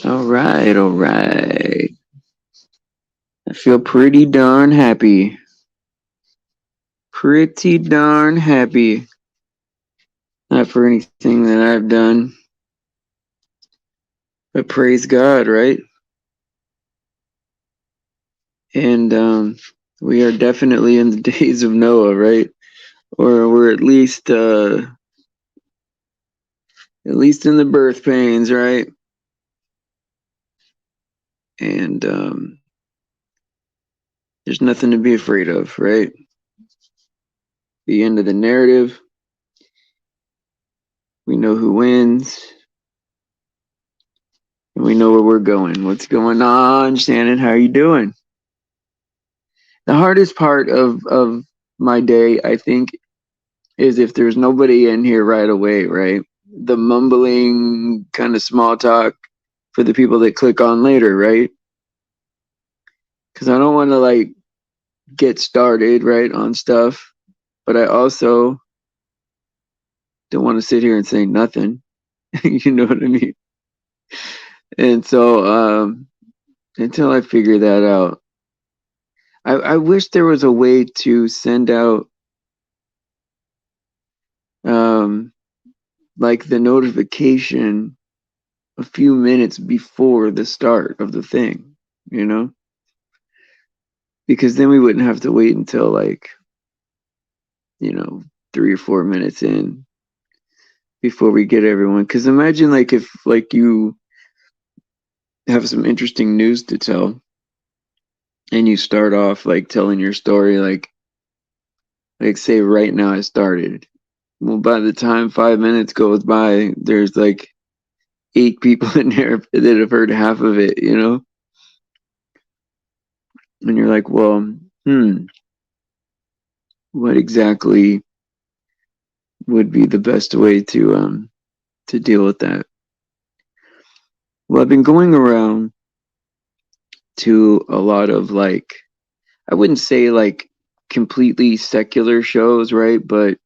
All right, all right. I feel pretty darn happy. Pretty darn happy. Not for anything that I've done, but praise God, right? And we are definitely in the days of Noah, right? Or we're at least in the birth pains, right? And there's nothing to be afraid of, right? The end of the narrative. We know who wins, and we know where we're going. What's going on, Shannon? How are you doing? The hardest part of my day, I think, is if there's nobody in here right away, right? The mumbling kind of small talk for the people that click on later, right? Because I don't want to like get started, right, on stuff, but I also don't want to sit here and say nothing. You know what I mean? And so until I figure that out, I wish there was a way to send out um, like the notification a few minutes before the start of the thing, you know? Because then we wouldn't have to wait until like, you know, 3 or 4 minutes in before we get everyone. Because imagine like if like you have some interesting news to tell and you start off like telling your story like say right now I started. Well, by the time 5 minutes goes by, there's like 8 people in there that have heard half of it, you know? And you're like, well, what exactly would be the best way to deal with that? Well, I've been going around to a lot of like I wouldn't say like completely secular shows, right? But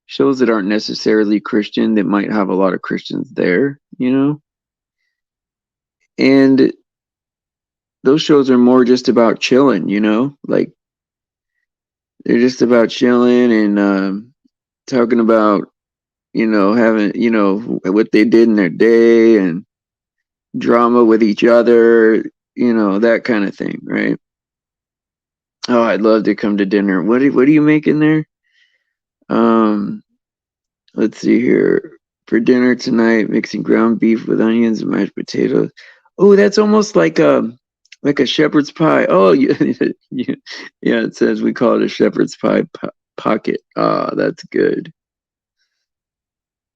shows that aren't necessarily Christian that might have a lot of Christians there, you know? And those shows are more just about chilling, you know? Like they're just about chilling and talking about, having, what they did in their day and drama with each other, that kind of thing, right? Oh, I'd love to come to dinner. What are you making there? Um, let's see here. For dinner tonight, mixing ground beef with onions and mashed potatoes. Oh, that's almost like a shepherd's pie. Oh, yeah, yeah, yeah. It says we call it a shepherd's pie pocket. Ah, that's good.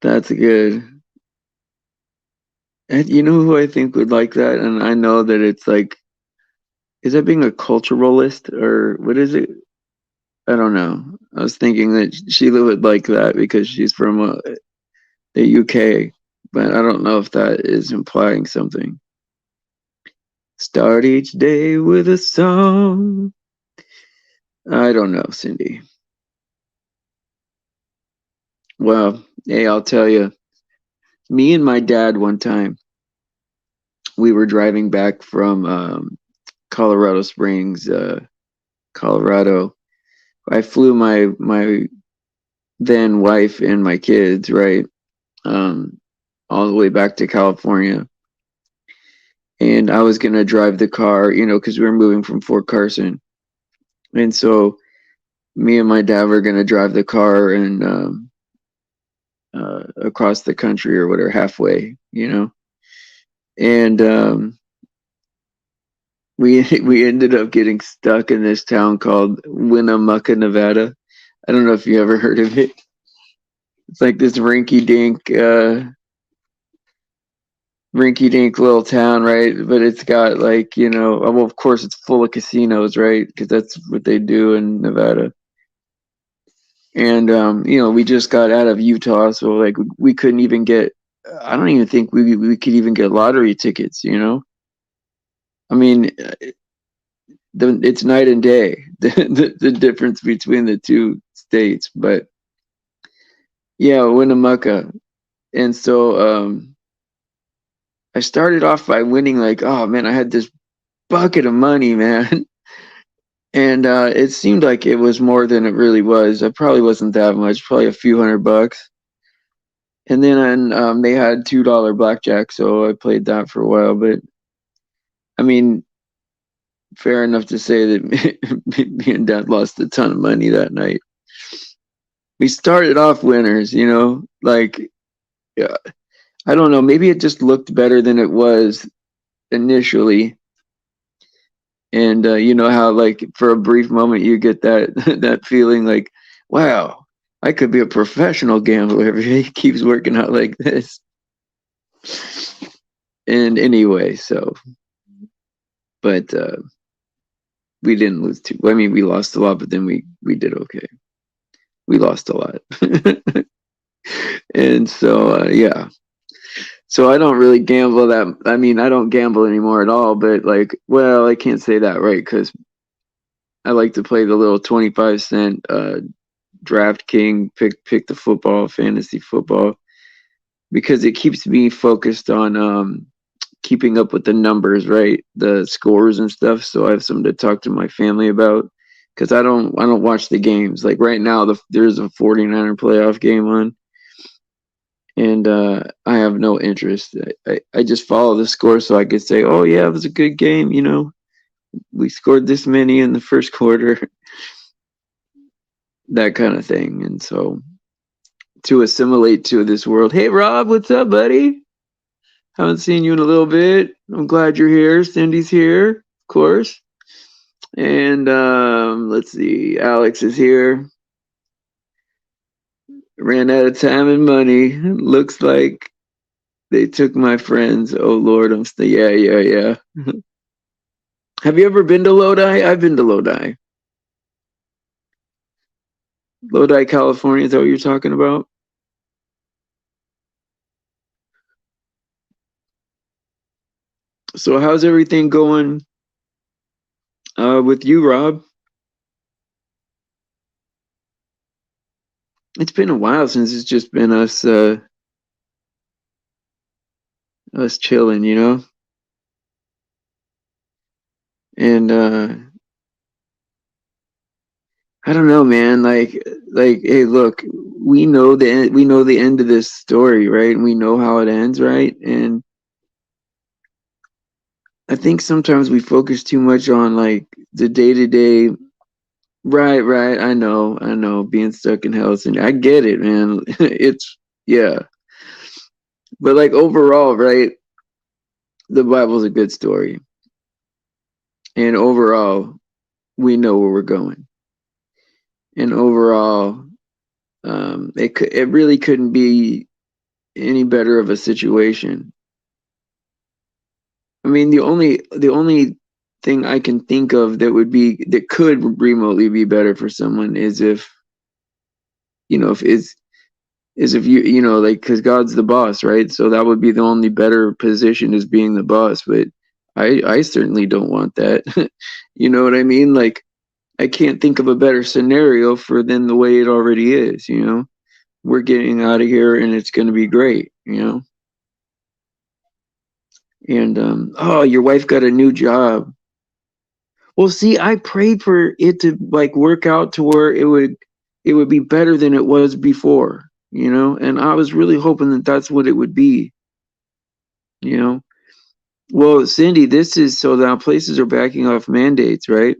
That's good. And you know who I think would like that? And I know that it's like, is that being a culturalist or what is it? I don't know. I was thinking that Sheila would like that because she's from the UK, but I don't know if that is implying something. Start each day with a song. I don't know, Cindy. Well, hey, I'll tell you. Me and my dad one time, we were driving back from Colorado Springs, Colorado. I flew my then wife and my kids, right, um, all the way back to California. And I was gonna drive the car, because we were moving from Fort Carson, and so me and my dad were gonna drive the car and across the country or whatever, halfway, and we ended up getting stuck in this town called Winnemucca, Nevada. I don't know if you ever heard of it. It's like this rinky-dink little town, right? But it's got like, well, of course it's full of casinos, right? Because that's what they do in Nevada. And we just got out of Utah, so like we couldn't even get. I don't even think we could even get lottery tickets. I mean, it's night and day the difference between the two states. But yeah, Winnemucca, and so I started off by winning like, oh man, I had this bucket of money, man. And it seemed like it was more than it really was. It probably wasn't that much, probably a few $100. And then they had $2 blackjack, so I played that for a while. But I mean, fair enough to say that me and Dad lost a ton of money that night. We started off winners, you know, like, yeah, I don't know, maybe it just looked better than it was initially. And you know how, like, for a brief moment, you get that that feeling like, wow, I could be a professional gambler if he keeps working out like this. And anyway, so, but we didn't lose too. I mean, we lost a lot, but then we did okay. We lost a lot, and so yeah. So I don't really gamble that. I mean, I don't gamble anymore at all. But like, well, I can't say that, right? Because I like to play the little 25 cent DraftKings pick the football, fantasy football, because it keeps me focused on keeping up with the numbers, right? The scores and stuff. So I have something to talk to my family about, because I don't watch the games. Like right now, there's a 49er playoff game on, and I have no interest. I just follow the score so I could say, oh yeah, it was a good game. You know, we scored this many in the first quarter, that kind of thing. And so to assimilate to this world. Hey Rob, what's up, buddy? Haven't seen you in a little bit. I'm glad you're here. Cindy's here, of course. And let's see, Alex is here. Ran out of time and money. Looks like they took my friends. Oh Lord, I'm still, yeah. Have you ever been to Lodi? I've been to Lodi. Lodi, California, is that what you're talking about? So how's everything going with you, Rob? It's been a while since it's just been us chilling, you know? And I don't know, man. Like, hey, look, we know the end of this story, right? And we know how it ends, right? And I think sometimes we focus too much on like the day to day. Right. I know. Being stuck in hell, and I get it, man. It's yeah, but like overall, right? The Bible's a good story, and overall, we know where we're going, and overall, it really couldn't be any better of a situation. I mean, the only thing I can think of that could remotely be better for someone is if, you know, if you know, like, because God's the boss, right? So that would be the only better position, is being the boss. But I certainly don't want that. You know what I mean? Like, I can't think of a better scenario for than the way it already is. You know, we're getting out of here, and it's going to be great. You know, and oh, your wife got a new job. Well, see, I prayed for it to like work out to where it would be better than it was before, you know? And I was really hoping that that's what it would be, you know? Well, Cindy, this is so now places are backing off mandates, right?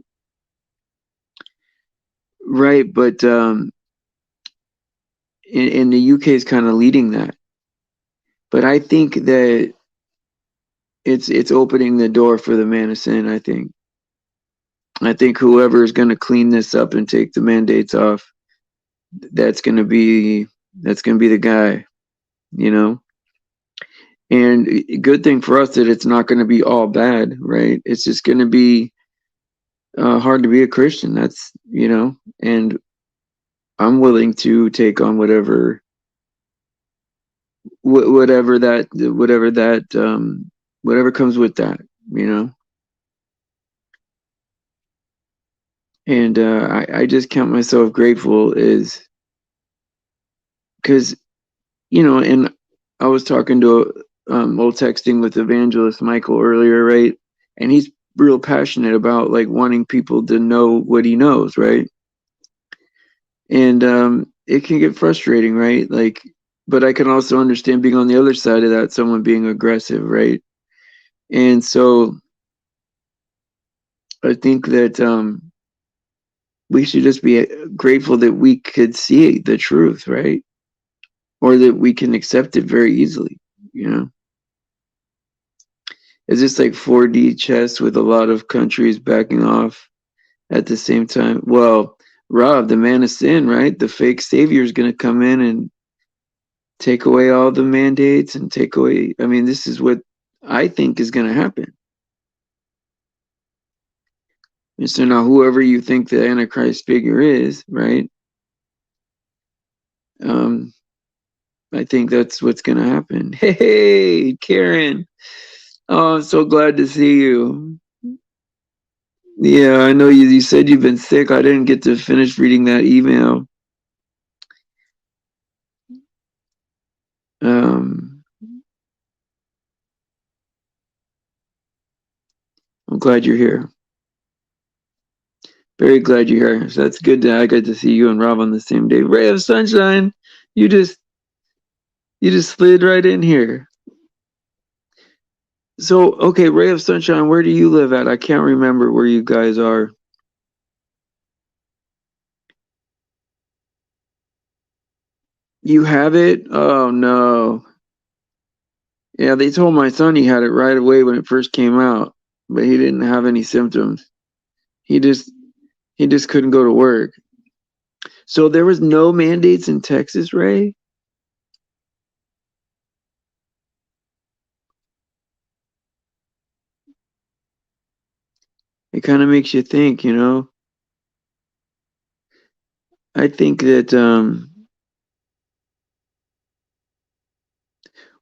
Right, but in the UK is kind of leading that. But I think that it's opening the door for the man of sin, I think. I think whoever is going to clean this up and take the mandates off, that's going to be the guy, you know. And good thing for us that it's not going to be all bad, right? It's just going to be hard to be a Christian. That's, you know, and I'm willing to take on whatever comes with that, you know. And I just count myself grateful, is because, you know, and I was talking to texting with Evangelist Michael earlier, right? And he's real passionate about like wanting people to know what he knows, right? And it can get frustrating, right? Like, but I can also understand being on the other side of that, someone being aggressive, right? And so I think that we should just be grateful that we could see the truth, right? Or that we can accept it very easily, you know? It's just like 4D chess with a lot of countries backing off at the same time. Well, Rob, the man of sin, right? The fake savior is going to come in and take away all the mandates and take away. I mean, this is what I think is going to happen. And so now, whoever you think the Antichrist figure is, right? Um, I think that's what's going to happen. Hey, Karen. Oh, I'm so glad to see you. Yeah, I know you said you've been sick. I didn't get to finish reading that email. I'm glad you're here. Very glad you're here. So that's good that I got to see you and Rob on the same day. Ray of sunshine, you just slid right in here. So, okay, Ray of sunshine, where do you live at? I can't remember where you guys are. You have it? Oh no. Yeah, they told my son he had it right away when it first came out, but he didn't have any symptoms. He just couldn't go to work. So there was no mandates in Texas, Ray? It kind of makes you think, you know. I think that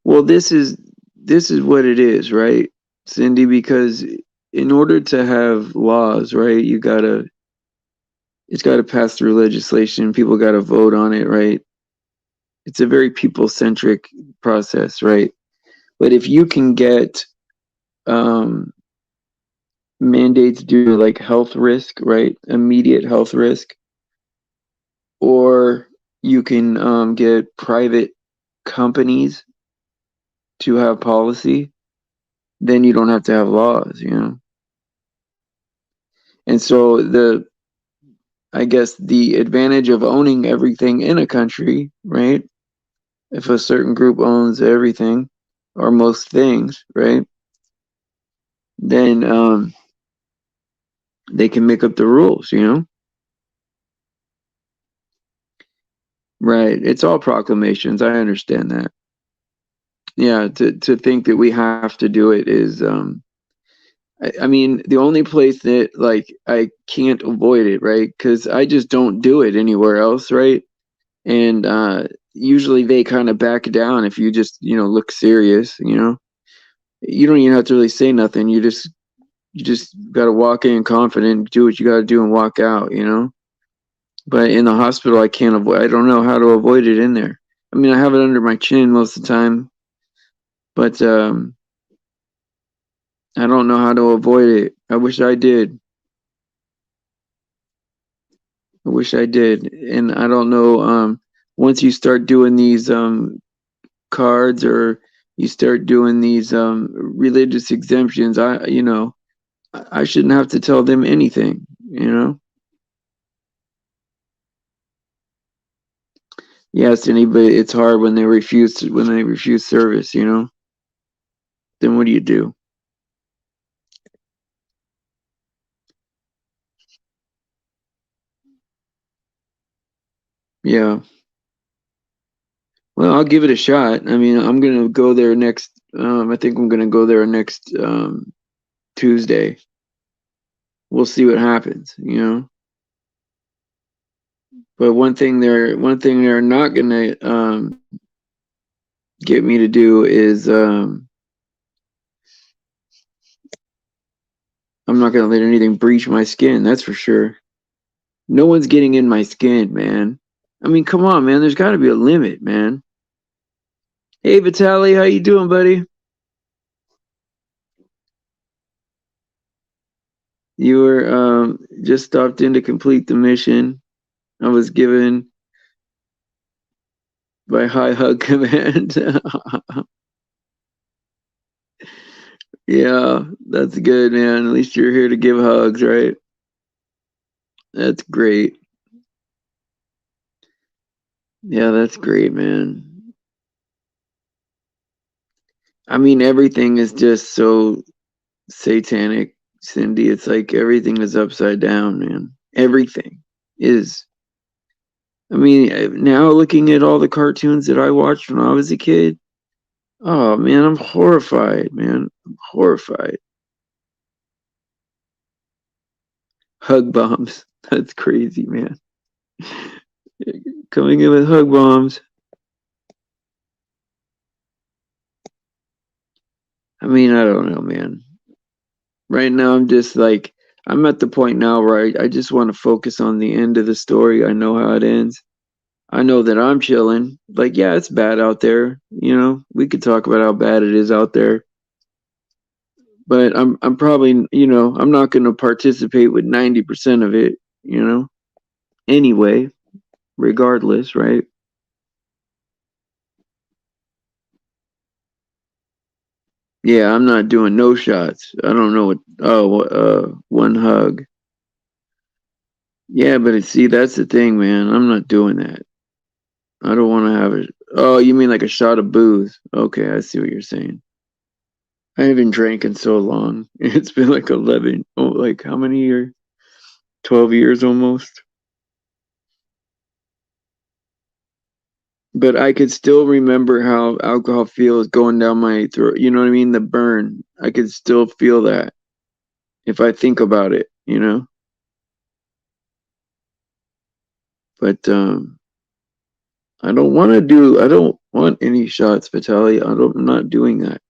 well, this is what it is, right, Cindy? Because in order to have laws, right, it's gotta pass through legislation. People gotta vote on it, right? It's a very people-centric process, right? But if you can get um, mandates due to like health risk, right, immediate health risk, or you can get private companies to have policy, then you don't have to have laws, you know? And so I guess the advantage of owning everything in a country, right? If a certain group owns everything or most things, right? Then they can make up the rules, you know? Right. It's all proclamations. I understand that. Yeah, to think that we have to do it is I mean, the only place that like I can't avoid it, right? Because I just don't do it anywhere else, right? And usually they kind of back down if you just, you know, look serious, you know. You don't even have to really say nothing. You just gotta walk in confident, do what you gotta do and walk out, you know. But in the hospital I can't avoid I don't know how to avoid it in there. I mean, I have it under my chin most of the time, but I don't know how to avoid it. I wish I did. I wish I did. And I don't know, once you start doing these cards or you start doing these religious exemptions, I shouldn't have to tell them anything, you know? Yes, anybody it's hard when they refuse service, you know? Then what do you do? Yeah. Well, I'll give it a shot. I mean, I'm gonna go there next I think I'm gonna go there next Tuesday. We'll see what happens, you know? But one thing they're not gonna get me to do is I'm not gonna let anything breach my skin, that's for sure. No one's getting in my skin, man. I mean, come on, man. There's got to be a limit, man. Hey, Vitaly, how you doing, buddy? You were just stopped in to complete the mission I was given by High Hug Command. Yeah, that's good, man. At least you're here to give hugs, right? That's great. Yeah, that's great, man. I mean, everything is just so satanic, Cindy. It's like everything is upside down, man. Everything is. I mean, now looking at all the cartoons that I watched when I was a kid, oh man, I'm horrified, man. I'm horrified. Hug bombs. That's crazy, man. Coming in with hug bombs. I mean, I don't know, man. Right now, I'm just like, I'm at the point now where I just want to focus on the end of the story. I know how it ends. I know that I'm chilling. Like, yeah, it's bad out there. You know, we could talk about how bad it is out there. But I'm probably, I'm not going to participate with 90% of it, anyway, regardless, right? Yeah, I'm not doing no shots. I don't know what, oh, one hug. Yeah, but see, that's the thing, man. I'm not doing that. I don't want to have it. Oh, you mean like a shot of booze? Okay, I see what you're saying. I haven't drank in so long. It's been like 11, oh, like how many years? 12 years almost. But I could still remember how alcohol feels going down my throat. You know what I mean? The burn. I could still feel that if I think about it. But I don't want any shots, Vitaly. I'm not doing that.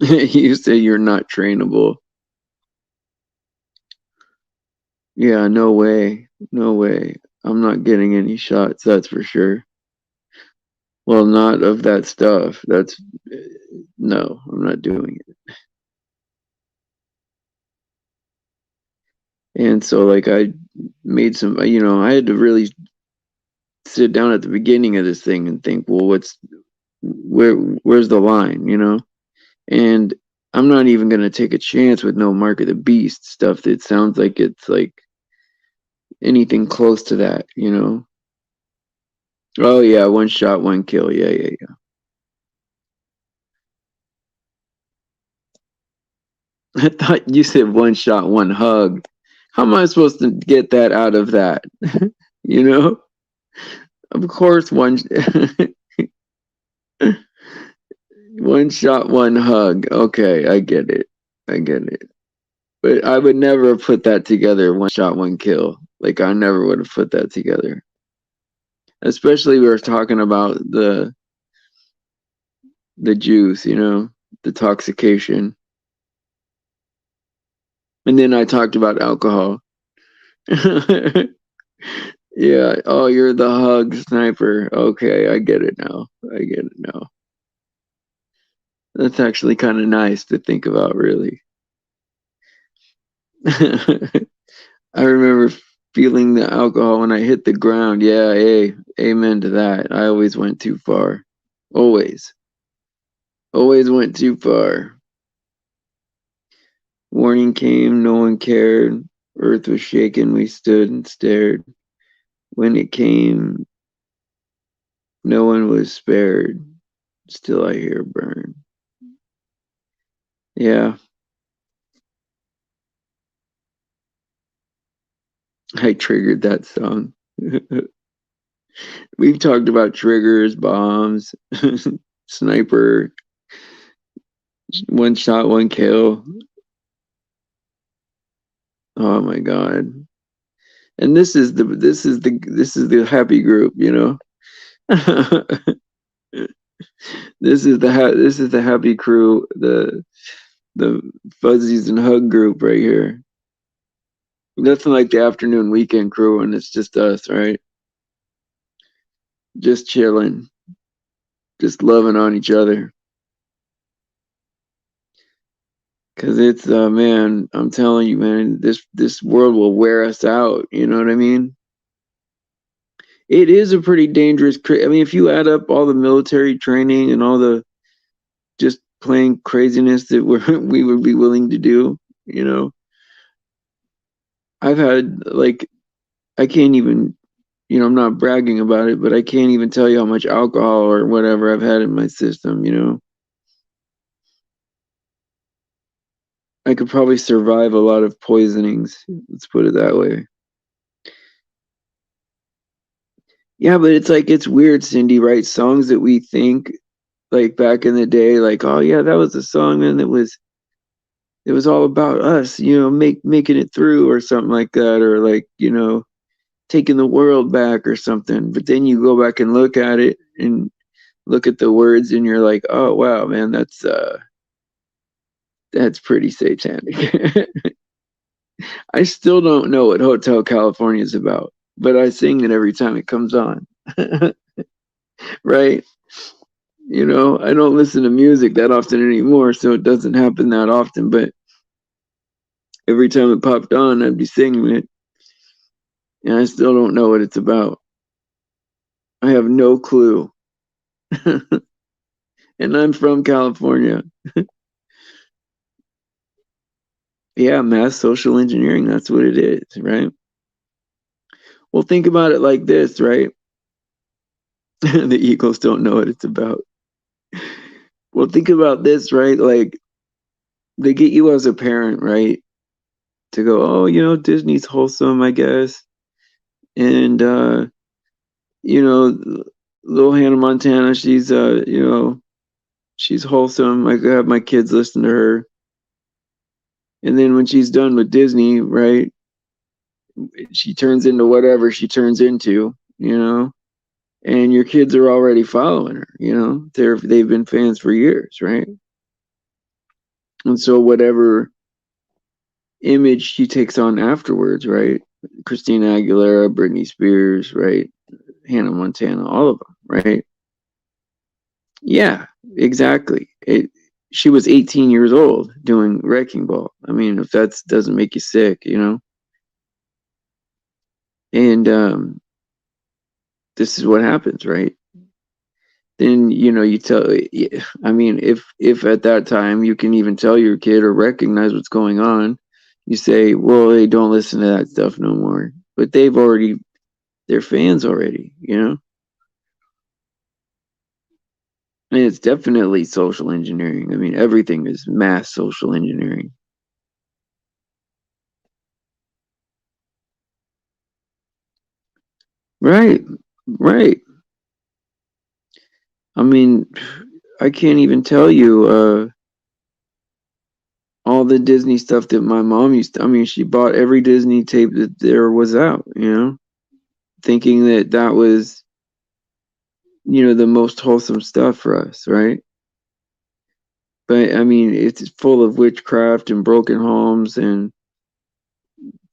You say you're not trainable. Yeah, no way. No way. I'm not getting any shots, that's for sure. Well, not of that stuff. No, I'm not doing it. And so, like, I made I had to really sit down at the beginning of this thing and think, well, where's the line? And I'm not even gonna take a chance with no Mark of the Beast stuff that sounds like it's like anything close to that. Oh yeah, one shot, one kill. Yeah, yeah, yeah. I thought you said one shot, one hug. How am I supposed to get that out of that? You know? Of course, one shot, one hug. Okay, I get it. I get it. But I would never have put that together. One shot, one kill. Like I never would have put that together. Especially we were talking about the juice, the toxication, and then I talked about alcohol. Yeah. Oh, you're the hug sniper. Okay, I get it now. I get it now. That's actually kind of nice to think about, really. I remember feeling the alcohol when I hit the ground. Yeah, hey, amen to that. I always went too far. Always. Always went too far. Warning came, no one cared. Earth was shaken, we stood and stared. When it came, no one was spared. Still I hear burn. Yeah, I triggered that song. We've talked about triggers, bombs, sniper, one shot, one kill. Oh my god. And this is the happy group. This is the happy crew, the fuzzies and hug group right here. Nothing like the afternoon weekend crew and it's just us, right? Just chilling, just loving on each other. Cause it's man, I'm telling you, man, this world will wear us out. You know what I mean? It is a pretty dangerous. I mean, if you add up all the military training and all the just plain craziness that we would be willing to do, you know, I've had like I can't even, I'm not bragging about it, but I can't even tell you how much alcohol or whatever I've had in my system. I could probably survive a lot of poisonings. Let's put it that way. Yeah, but it's like it's weird, Cindy, right? Songs that we think like back in the day, like, oh yeah, that was a song and it was all about us, making it through or something like that, or like, taking the world back or something. But then you go back and look at it and look at the words and you're like, oh wow, man, that's pretty satanic. I still don't know what Hotel California is about, but I sing it every time it comes on. Right? I don't listen to music that often anymore, so it doesn't happen that often, but every time it popped on, I'd be singing it, and I still don't know what it's about. I have no clue. And I'm from California. Yeah, mass social engineering, that's what it is, right? Well, think about it like this, right? The Eagles don't know what it's about. Well, think about this, right? Like, they get you as a parent, right? To go, oh, Disney's wholesome, I guess. And, you know, little Hannah Montana, she's wholesome. I could have my kids listen to her. And then when she's done with Disney, right, she turns into whatever she turns into. And your kids are already following her. They've been fans for years, right? And so whatever image she takes on afterwards, right? Christina Aguilera, Britney Spears, right? Hannah Montana, all of them, right? Yeah, exactly. She was 18 years old doing Wrecking Ball. I mean, if that doesn't make you sick. And this is what happens, right? Then you tell. I mean, if at that time you can even tell your kid or recognize what's going on, you say, well, they don't listen to that stuff no more. But they're fans already. And it's definitely social engineering. I mean, everything is mass social engineering. Right, right. I mean, I can't even tell you all the Disney stuff that my mom used to. I mean, she bought every Disney tape that there was out, thinking that that was the most wholesome stuff for us, right? But I mean, it's full of witchcraft and broken homes and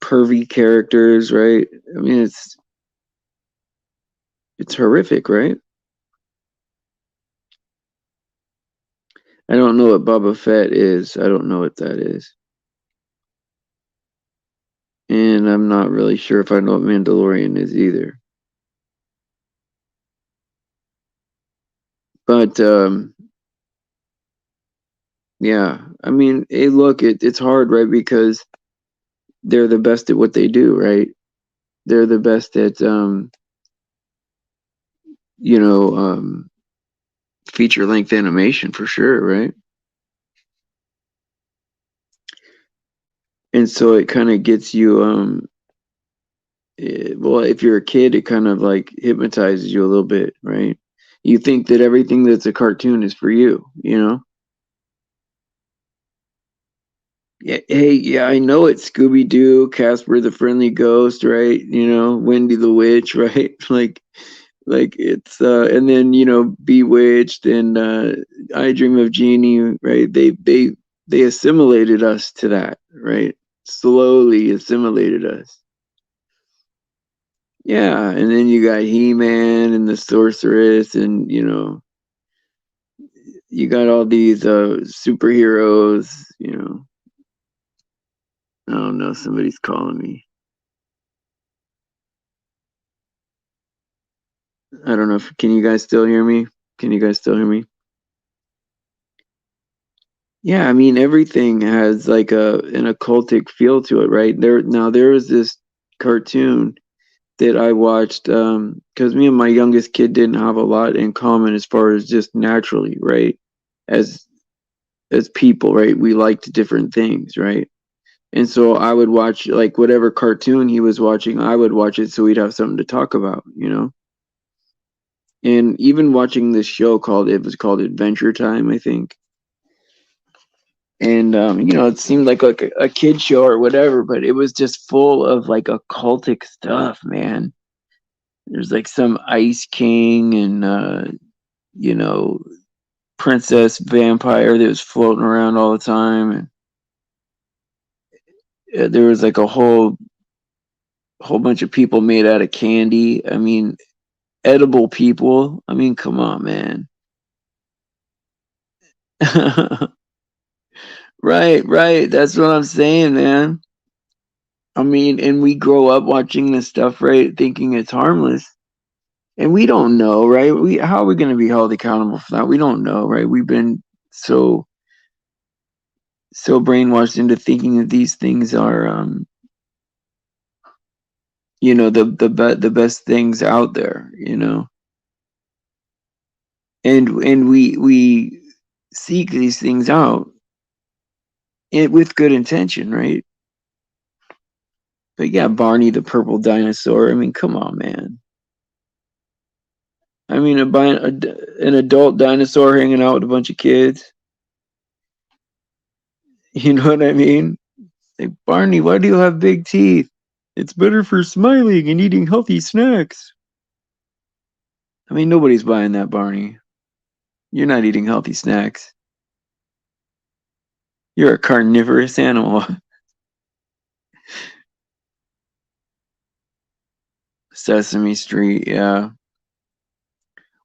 pervy characters, right? I mean, it's horrific, right? I don't know what Boba Fett is. I don't know what that is. And I'm not really sure if I know what Mandalorian is either. But yeah, I mean, hey, look, it's hard, right? Because they're the best at what they do, right? They're the best at you know, feature length animation for sure, right? And so it kind of gets you well, if you're a kid, it kind of like hypnotizes you a little bit, right? You think that everything that's a cartoon is for you. Yeah, hey, yeah, I know it's Scooby Doo, Casper the Friendly Ghost, right? Wendy the Witch, right? Like it's and then Bewitched and I Dream of Jeannie, right? They assimilated us to that, right? Slowly assimilated us. Yeah, and then you got He-Man and the Sorceress, and you got all these superheroes. Oh no, somebody's calling me. I don't know if can you guys still hear me? Can you guys still hear me? Yeah, I mean everything has like an occultic feel to it, right? There was this cartoon that I watched because me and my youngest kid didn't have a lot in common as far as just naturally, right? As as people, right? We liked different things, right? And so I would watch like whatever cartoon he was watching, I would watch it so we'd have something to talk about, you know? And even watching this show called it was called Adventure Time, I think. And it seemed like a kid show or whatever, but it was just full of like occultic stuff, man. There's like some ice king and you know, princess vampire that was floating around all the time, and there was like a whole bunch of people made out of candy. I mean, edible people. I mean, come on, man. Right, right. That's what I'm saying, man. I mean, and we grow up watching this stuff, right, thinking it's harmless. And we don't know, right? We how are we going to be held accountable for that? We don't know, right? We've been so brainwashed into thinking that these things are the best things out there, you know. And we seek these things out with good intention, right? But yeah, Barney the purple dinosaur. I mean, come on, man. I mean, an adult dinosaur hanging out with a bunch of kids. You know what I mean? Like, Barney, why do you have big teeth? It's better for smiling and eating healthy snacks. I mean, nobody's buying that, Barney. You're not eating healthy snacks. You're a carnivorous animal. Sesame Street, yeah.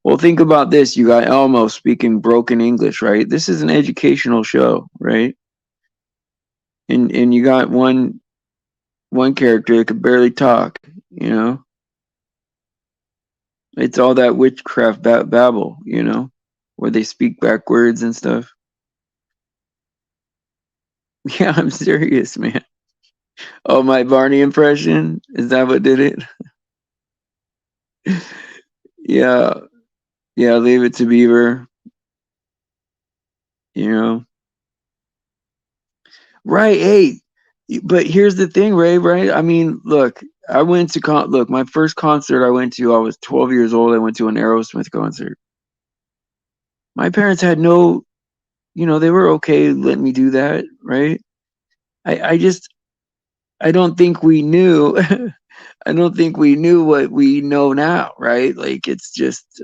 Well, think about this. You got Elmo speaking broken English, right? This is an educational show, right? And you got one character that could barely talk, you know? It's all that witchcraft babble, you know, where they speak backwards and stuff. Yeah, I'm serious, man. Oh, my Barney impression? Is that what did it? Yeah, yeah, leave it to Beaver, you know. Right, hey, but here's the thing, Ray, right? I mean, look, I went to look, my first concert I went to, I was 12 years old. I went to an Aerosmith concert. My parents had no, they were okay letting me do that, right? I just I don't think we knew I don't think we knew what we know now, right? Like it's just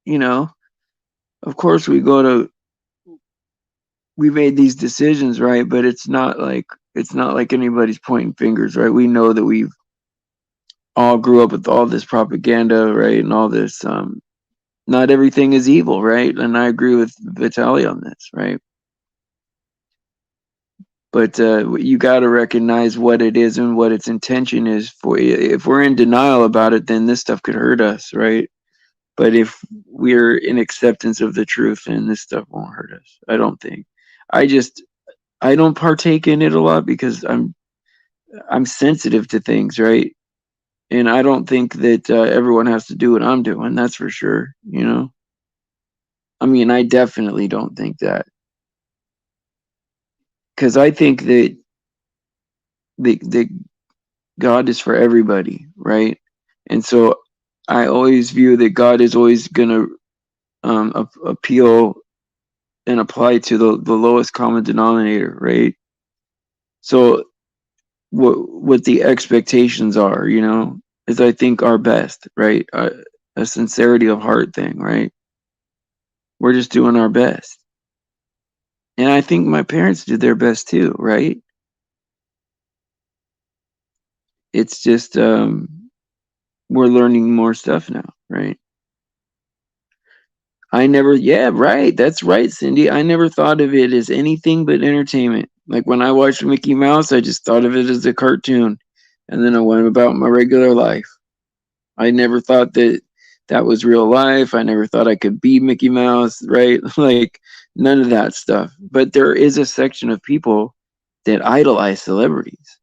you know, of course we made these decisions, right? But it's not like anybody's pointing fingers, right? We know that we've all grew up with all this propaganda, right? And all this not everything is evil, right? And I agree with Vitaly on this, right? But you got to recognize what it is and what its intention is. For if we're in denial about it, then this stuff could hurt us, right? But if we're in acceptance of the truth, then this stuff won't hurt us. I don't think. I just I don't partake in it a lot because I'm sensitive to things, right? And I don't think that everyone has to do what I'm doing. That's for sure. You know. I mean, I definitely don't think that because I think that God is for everybody, right? And so I always view that God is always going to appeal and apply to the lowest common denominator, right? So what the expectations are, is I think our best, right? A sincerity of heart thing, right? We're just doing our best, and I think my parents did their best too, right? It's just we're learning more stuff now, right? Yeah, right. That's right, Cindy. I never thought of it as anything but entertainment. Like when I watched Mickey Mouse, I just thought of it as a cartoon, and then I went about my regular life. I never thought that that was real life. I never thought I could be Mickey Mouse, right? Like none of that stuff. But there is a section of people that idolize celebrities.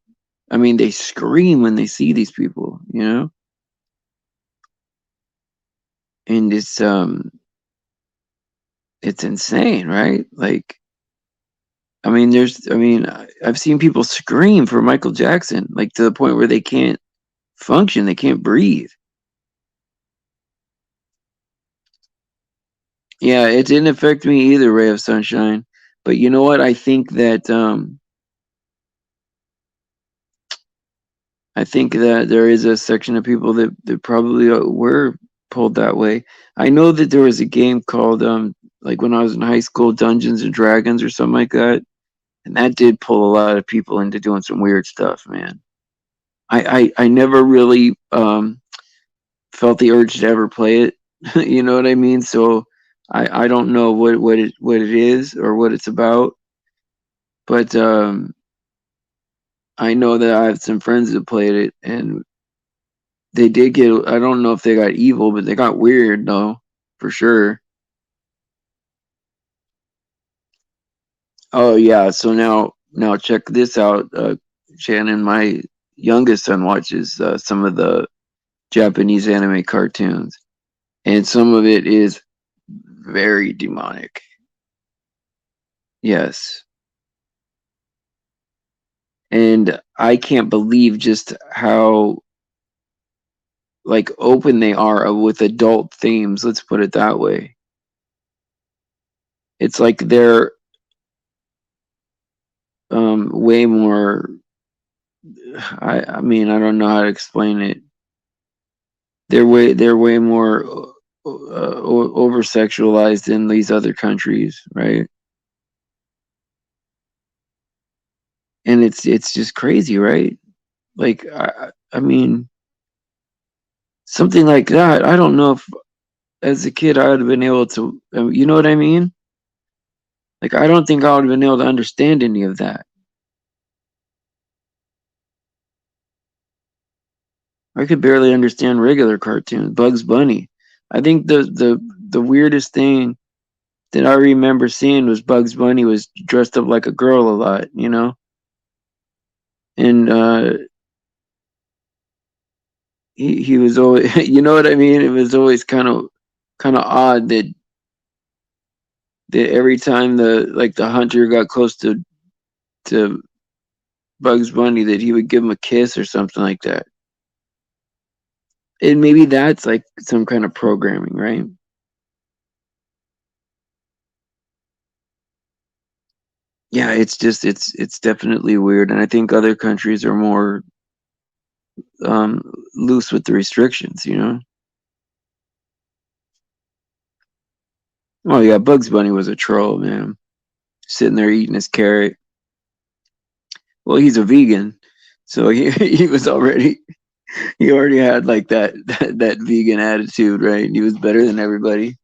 I mean, they scream when they see these people, you know? And it's insane, right? Like I've seen people scream for Michael Jackson, like to the point where they can't function, they can't breathe. Yeah, it didn't affect me either, Ray of Sunshine. But you know what? I think that there is a section of people that probably were pulled that way. I know that there was a game called like when I was in high school, Dungeons and Dragons or something like that, and that did pull a lot of people into doing some weird stuff, man. I never really felt the urge to ever play it. You know what I mean? So I don't know what it is or what it's about, but I know that I have some friends that played it, and they did get. I don't know if they got evil, but they got weird though, for sure. Oh yeah. So now check this out, Shannon. My youngest son watches some of the Japanese anime cartoons, and some of it is very demonic. Yes. And I can't believe just how like open they are with adult themes, let's put it that way. It's like they're way more I mean, I don't know how to explain it. They're way more over sexualized in these other countries, right? And it's just crazy, right? Like I mean, something like that. I don't know if as a kid I would have been able to, you know what I mean? Like I don't think I would have been able to understand any of that. I could barely understand regular cartoons. Bugs Bunny. I think the weirdest thing that I remember seeing was Bugs Bunny was dressed up like a girl a lot, you know? And he was always you know what I mean? It was always kind of odd that every time the hunter got close to Bugs Bunny that he would give him a kiss or something like that. And maybe that's like some kind of programming, right? Yeah, it's definitely weird, and I think other countries are more loose with the restrictions, you know. Oh yeah, Bugs Bunny was a troll, man. Sitting there eating his carrot. Well, he's a vegan, so he was already he already had like that vegan attitude, right? He was better than everybody.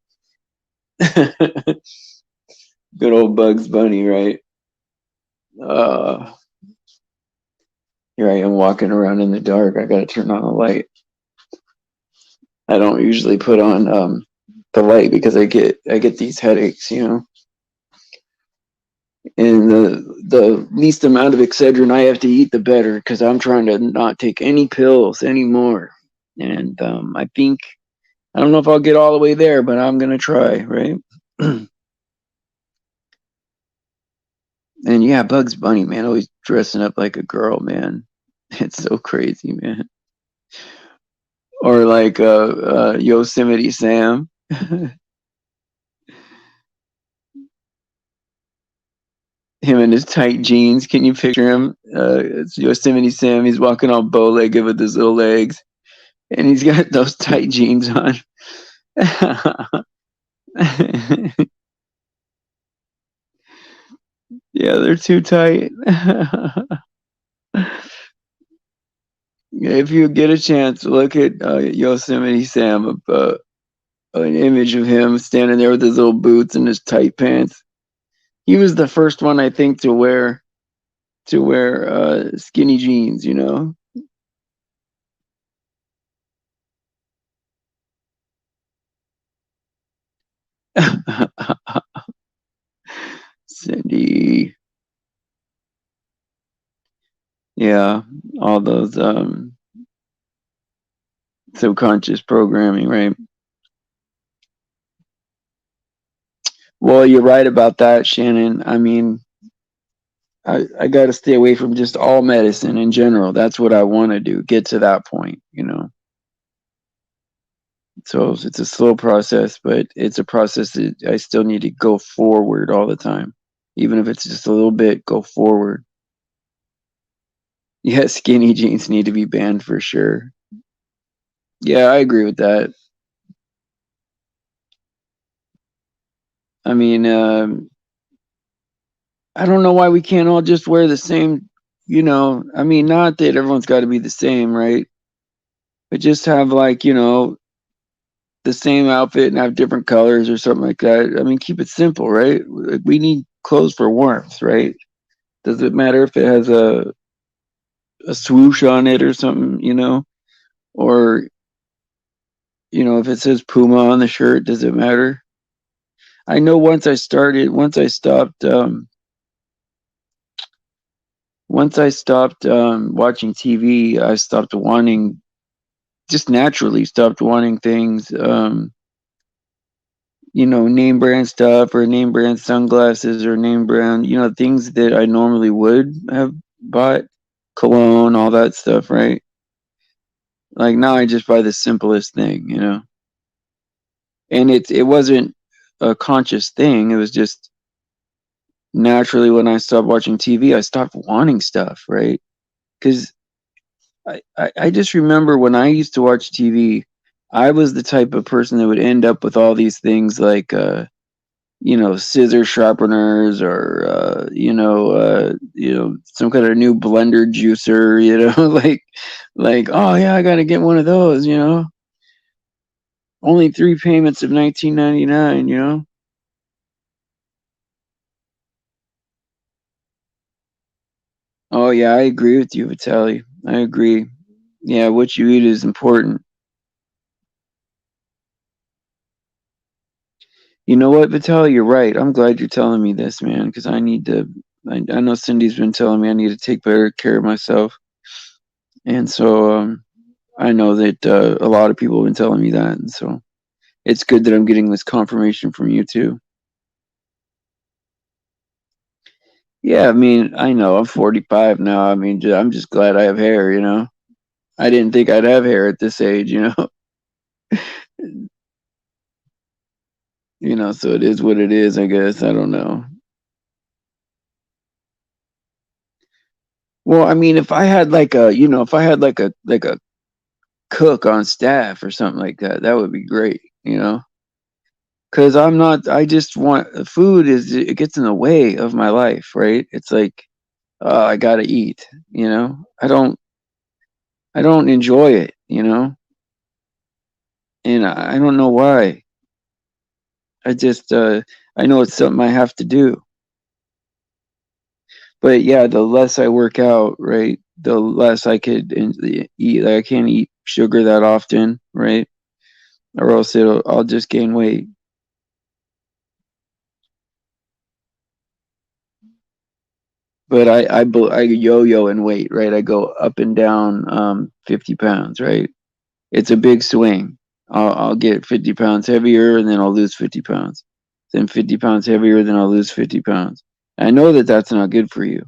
Good old Bugs Bunny, right? Uh, Here I am walking around in the dark. I gotta turn on the light. I don't usually put on the light because I get these headaches, you know. And the least amount of Excedrin I have to eat, the better, because I'm trying to not take any pills anymore. And I don't know if I'll get all the way there, but I'm gonna try, right? And yeah, Bugs Bunny, man, always dressing up like a girl, man. It's so crazy, man. Or like Yosemite Sam. Him in his tight jeans. Can you picture him? It's Yosemite Sam. He's walking all bow-legged with his little legs, and he's got those tight jeans on. Yeah, they're too tight. If you get a chance, look at Yosemite Sam, an image of him standing there with his little boots and his tight pants. He was the first one, I think, to wear. to wear skinny jeans, you know? Cindy. Yeah, all those subconscious programming, right? Well, you're right about that, Shannon. I mean, I got to stay away from just all medicine in general. That's what I want to do, get to that point, you know. So it's a slow process, but it's a process that I still need to go forward all the time. Even if it's just a little bit, go forward. Yeah, skinny jeans need to be banned for sure. Yeah, I agree with that. I mean, I don't know why we can't all just wear the same, you know. I mean, not that everyone's got to be the same, right? But just have like, you know, the same outfit and have different colors or something like that. I mean, keep it simple, right? Like, we need clothes for warmth, right? Does it matter if it has a swoosh on it or something, you know? Or, you know, if it says Puma on the shirt, does it matter? I know once I stopped watching TV, I stopped wanting, just naturally stopped wanting things, you know, name brand stuff or name brand sunglasses or name brand, you know, things that I normally would have bought, cologne, all that stuff, right? Like now I just buy the simplest thing, you know. And it wasn't a conscious thing. It was just naturally when I stopped watching TV, I stopped wanting stuff, right? Because I just remember when I used to watch TV, I was the type of person that would end up with all these things like you know, scissor sharpeners or you know, some kind of new blender juicer, you know, like oh yeah, I gotta get one of those, you know. Only 3 payments of 19.99, you know. Oh yeah, I agree with you, Vitaly. I agree. Yeah, what you eat is important. You know what, Vitaly, you're right. I'm glad you're telling me this, man, because I need to. I know Cindy's been telling me I need to take better care of myself, and so I know that a lot of people have been telling me that, and so it's good that I'm getting this confirmation from you too. Yeah, I mean, I know I'm 45 now. I mean, I'm just glad I have hair. You know, I didn't think I'd have hair at this age. You know, you know, so it is what it is. I guess I don't know. Well, I mean, if I had like a, you know, if I had like a cook on staff or something like that, that would be great. You know, because I'm not. I just want food. It gets in the way of my life, right? It's like I gotta eat. You know, I don't enjoy it. You know, and I don't know why. I just I know it's something I have to do. But yeah, the less I work out, right, the less I could eat. Like I can't eat sugar that often, right? Or else I'll just gain weight. But I yo-yo in weight, right? I go up and down 50 pounds, right? It's a big swing. I'll get 50 pounds heavier and then I'll lose 50 pounds. Then 50 pounds heavier, then I'll lose 50 pounds. I know that that's not good for you,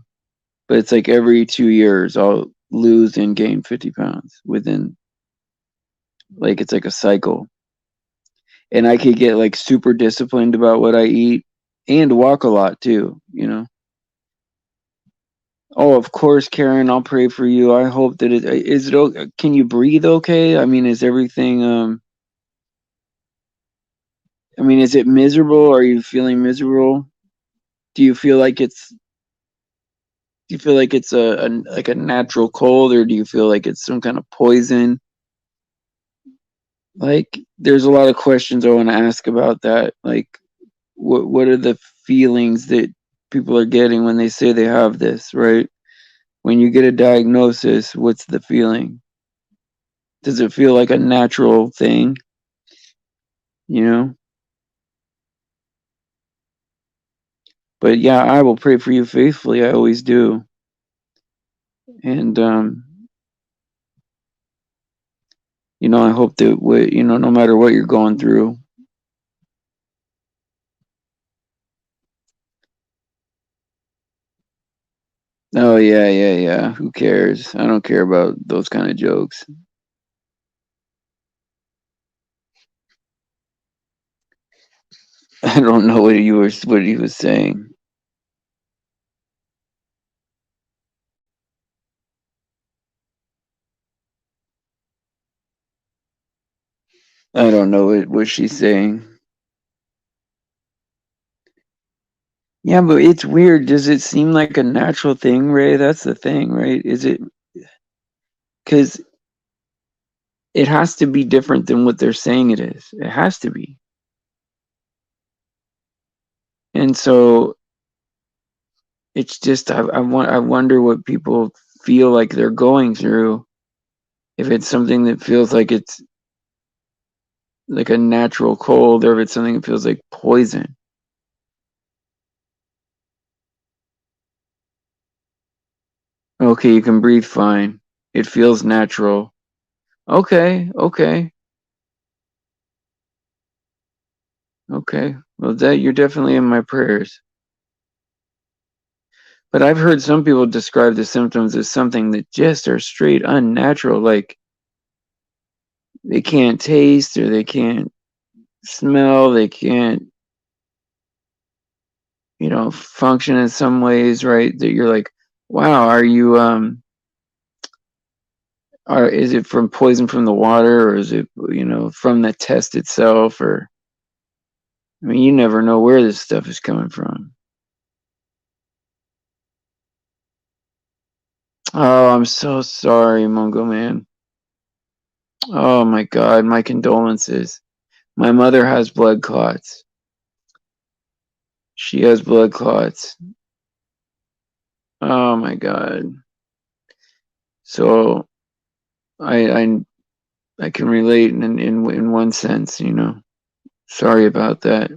but it's like every 2 years I'll lose and gain 50 pounds within, like, it's like a cycle. And I could get like super disciplined about what I eat and walk a lot too, you know. Oh, of course, Karen, I'll pray for you. I hope that can you breathe okay? I mean, is everything I mean, is it miserable? Are you feeling miserable? Do you feel like it's a like a natural cold, or do you feel like it's some kind of poison? Like, there's a lot of questions I want to ask about that. Like, what are the feelings that people are getting when they say they have this, right? when you get a diagnosis, what's the feeling? Does it feel like a natural thing? You know? But yeah, I will pray for you faithfully. I always do. And you know, I hope that you know, no matter what you're going through. Oh yeah, yeah, yeah. Who cares? I don't care about those kind of jokes. I don't know what he was saying. I don't know what she's saying. Yeah, but it's weird. Does it seem like a natural thing, Ray? That's the thing, right? Is it because it has to be different than what they're saying it is. It has to be. And so it's just I wonder what people feel like they're going through if it's something that feels like it's like a natural cold or if it's something that feels like poison. Okay, you can breathe fine. It feels natural. Okay, okay, okay. Well, that you're definitely in my prayers. But I've heard some people describe the symptoms as something that just are straight unnatural, like they can't taste or they can't smell, they can't, you know, function in some ways, right? That you're like, wow, are you are is it from poison from the water or is it, you know, from the test itself or I mean, you never know where this stuff is coming from. Oh, I'm so sorry, Mungo Man. Oh my God, my condolences. My mother has blood clots. She has blood clots. Oh my God. So I I can relate in one sense, you know. Sorry about that.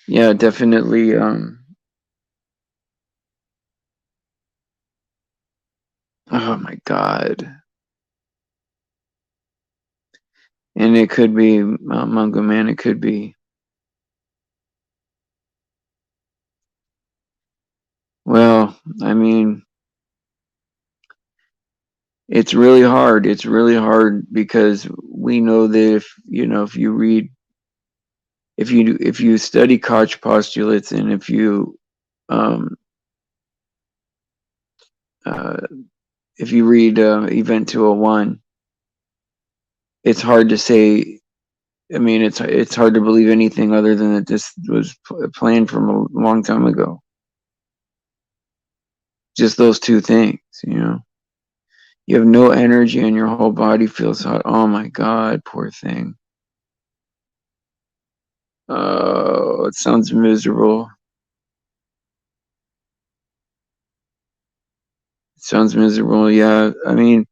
Yeah, definitely. Oh my God. And it could be Mungo Man. It could be. Well, I mean, it's really hard. It's really hard because we know that if you know if you read if you study Koch postulates and if you um, uh, if you read Event 201, it's hard to say. I mean, it's hard to believe anything other than that this was planned from a long time ago. Just those two things, you know. You have no energy and your whole body feels hot. Oh my God, poor thing. Oh, it sounds miserable. It sounds miserable. Yeah, I mean,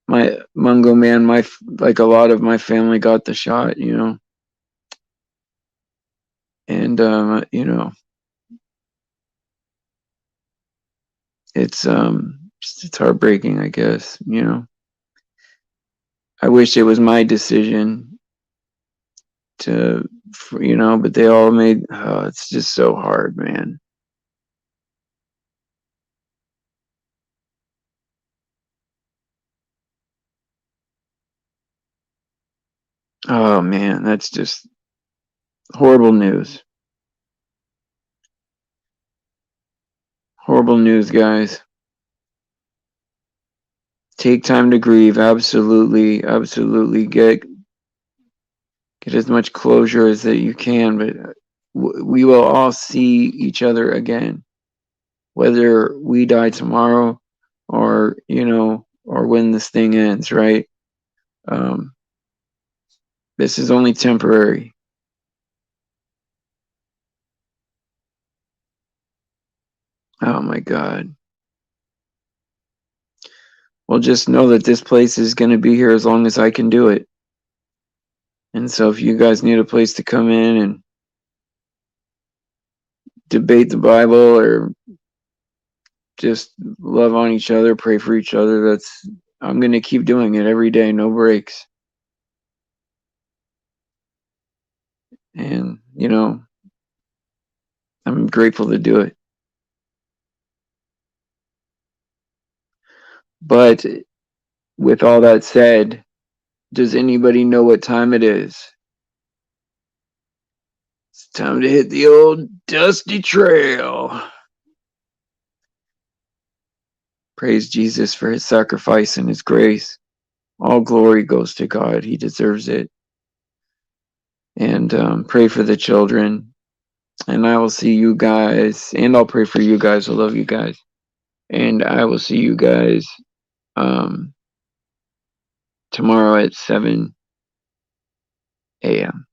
my Mungo Man, like a lot of my family got the shot, you know, and you know, it's heartbreaking, I guess, you know. I wish it was my decision to, you know, but they all made. Oh, it's just so hard, man. Oh man, that's just horrible news. Horrible news, guys. Take time to grieve. Absolutely, absolutely. Get as much closure as that you can, but we will all see each other again, whether we die tomorrow or you know, or when this thing ends. Right? Um, this is only temporary. Oh my God. Well, just know that this place is going to be here as long as I can do it. And so if you guys need a place to come in and debate the Bible or just love on each other, pray for each other, I'm going to keep doing it every day, no breaks. And, I'm grateful to do it. But with all that said, does anybody know what time it is? It's time to hit the old dusty trail. Praise Jesus for his sacrifice and his grace. All glory goes to God. He deserves it. And pray for the children. And I will see you guys. And I'll pray for you guys. I love you guys. And I will see you guys tomorrow at 7 a.m.